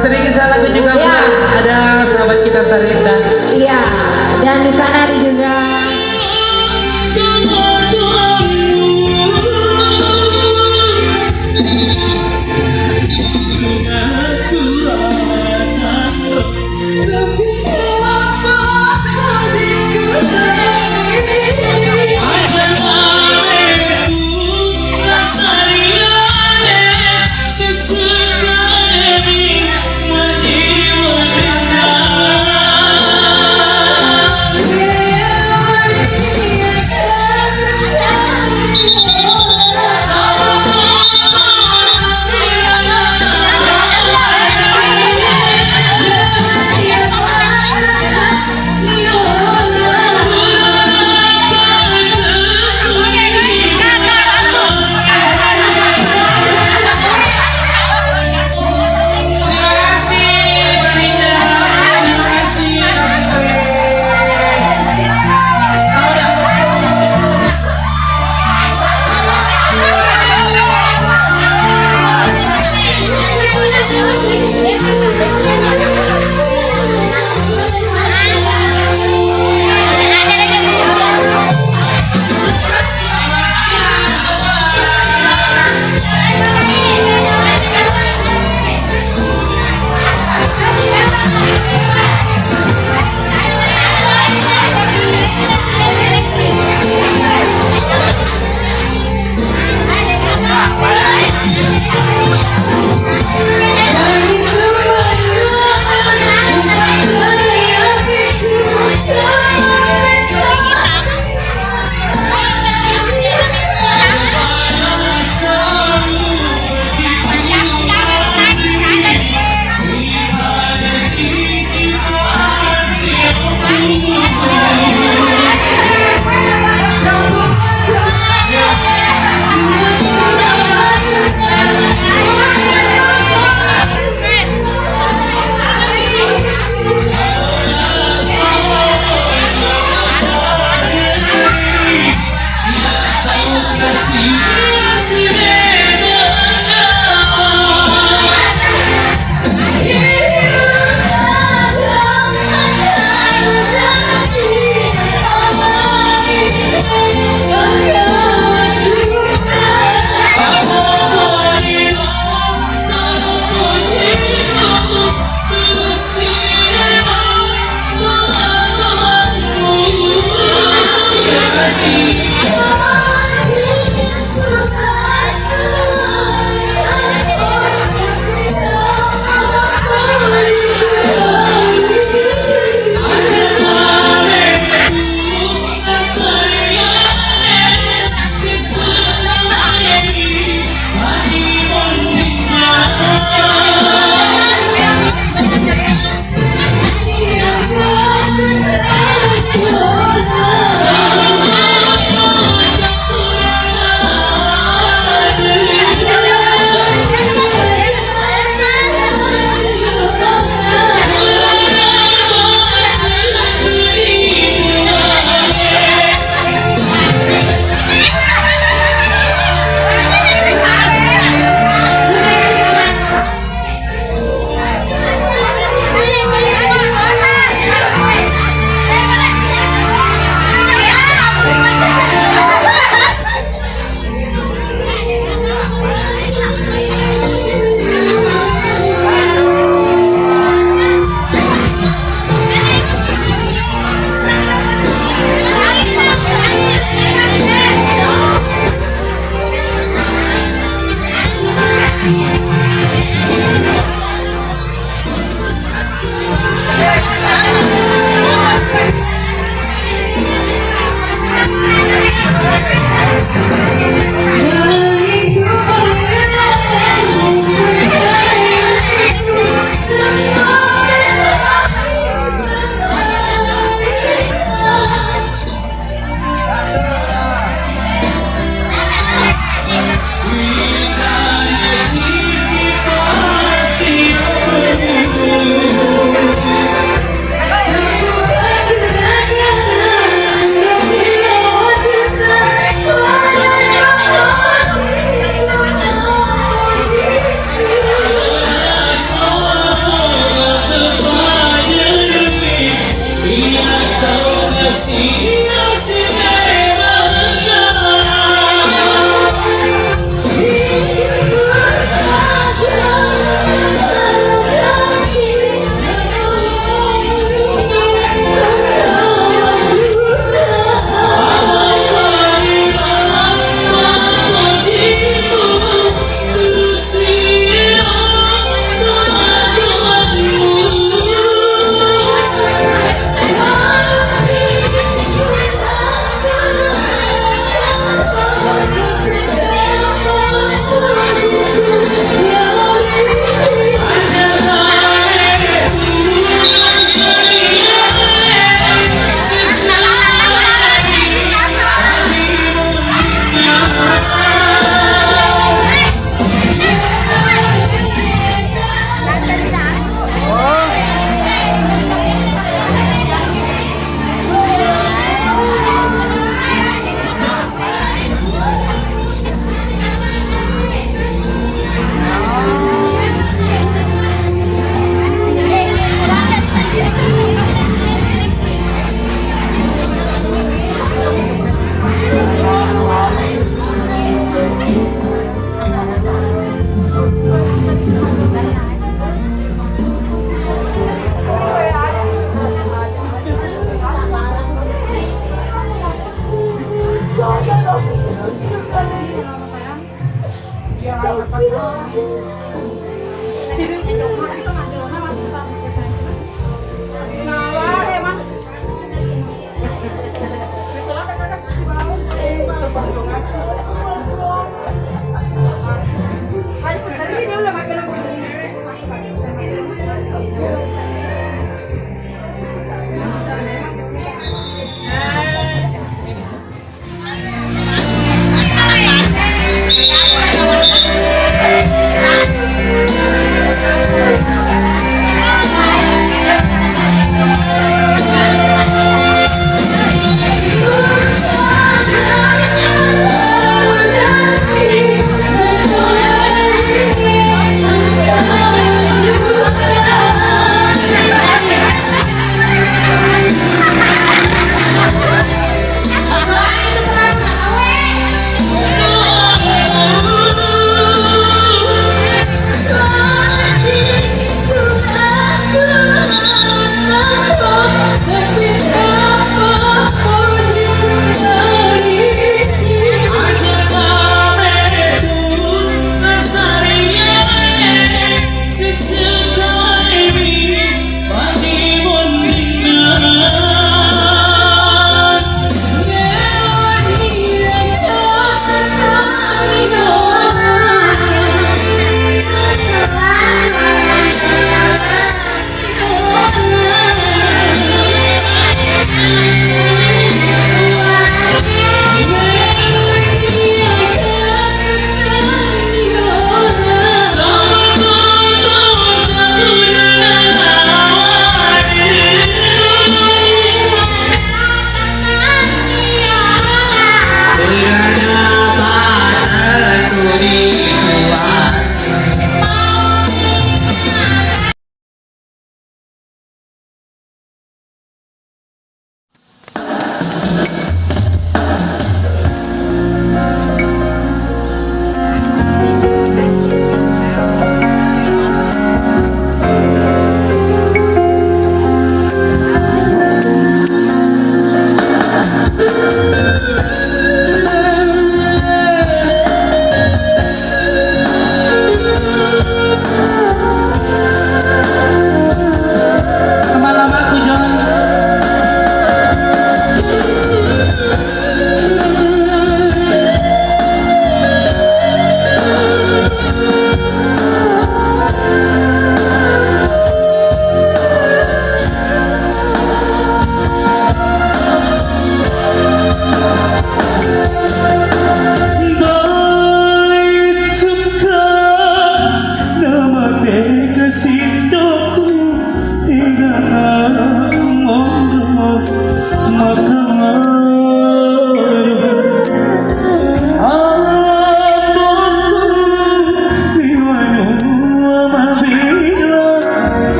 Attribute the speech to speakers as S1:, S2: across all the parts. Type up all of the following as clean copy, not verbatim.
S1: Satu lagi lagu juga
S2: Ya.
S1: buat ada sahabat kita Sarita.
S2: Iya, dan di sana ada juga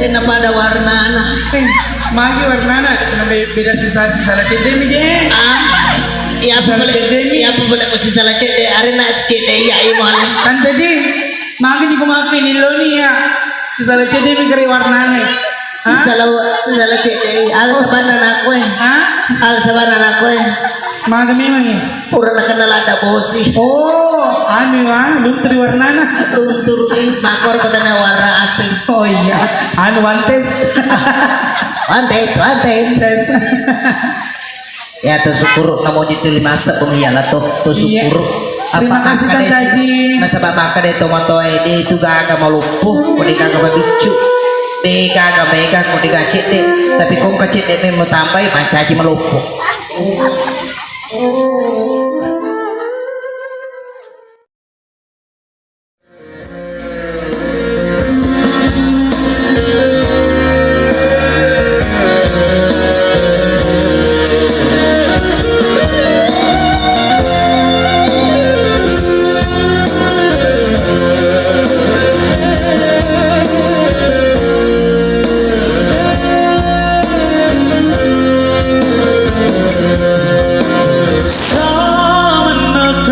S3: Napada warna na.
S1: Magi warnana beda sisa la cede mi je.
S3: Iya apa boleh ko sisa la cede arena cede ya imana.
S1: Tante ji, magi ni kumaki ni lo ni ya. Sisa la cede mi kari warnana.
S3: Sisa la cede al sabana na ko eh. Al sabana na ko eh.
S1: Magi memang ni.
S3: Pura na kenal ada bosi.
S1: Oh, anu luntri warnana.
S3: Luntur makor ko na warna asli.
S1: Oh iya, anu wantes.
S3: Wantes. Ya tuh syukur namun itu lima sepemiala tuh syukur.
S1: Terima kasih Kang Caji.
S3: Nasabah makan itu moto ini itu gak mau lumpuh, kau kagak mau bicu, kagak megang, kau dikacit deh. Tapi kau kacit deh mau tambah, Caji melumpuh.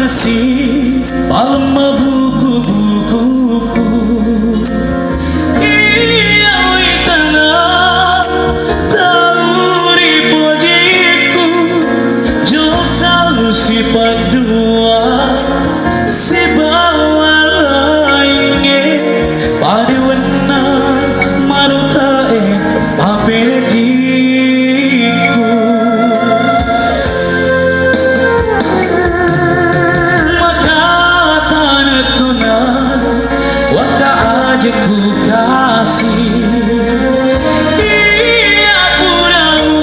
S4: masih palma buku-bukuku. Iya witana tahu ripojiku jokal sifat dua si bawa lainnya pada warna marutae papediku. Maka tanah tunan waka aja ku kasih. Iya puramu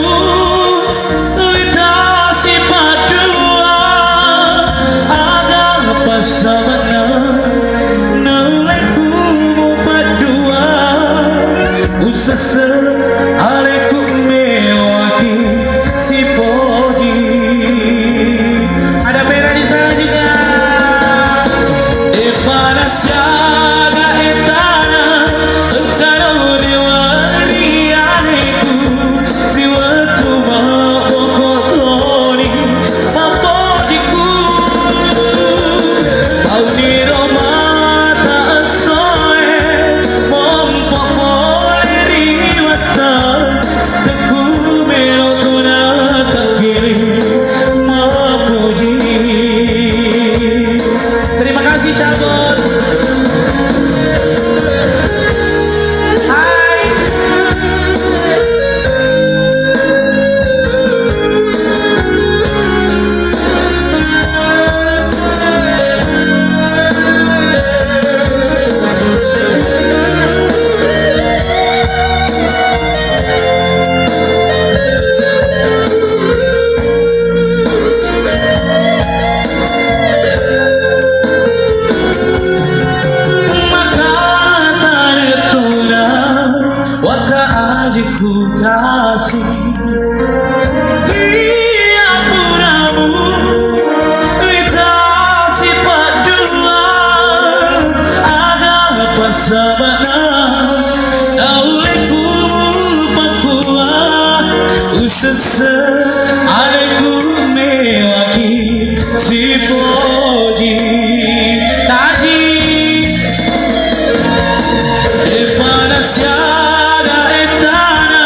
S4: wita sifat dua agak pasabana neleku padua usasa aleku mewaki si poji.
S1: Ada merah di sana juga.
S4: E para siaga etana engkau diwari aneku riwatu mabokotoni mapojiku pauni romata soe mompopole riwata teku melokuna takiri mapoji.
S1: Terima kasih cabut. Hai.
S4: Maka tanah tunan waka aja ku kasih. Iya puramu wita sifat dua agak pasabana dauleku pakuat usasa aleku mewaki si poji. Taji Devana siada etana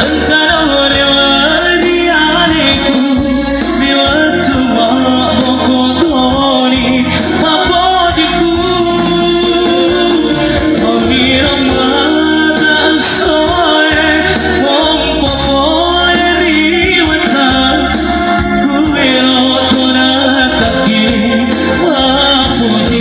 S4: engkau rewari aneku riwatu mabokotoni mapojiku pauni romata soe mompopole riwata kuelo tona taki mapoji.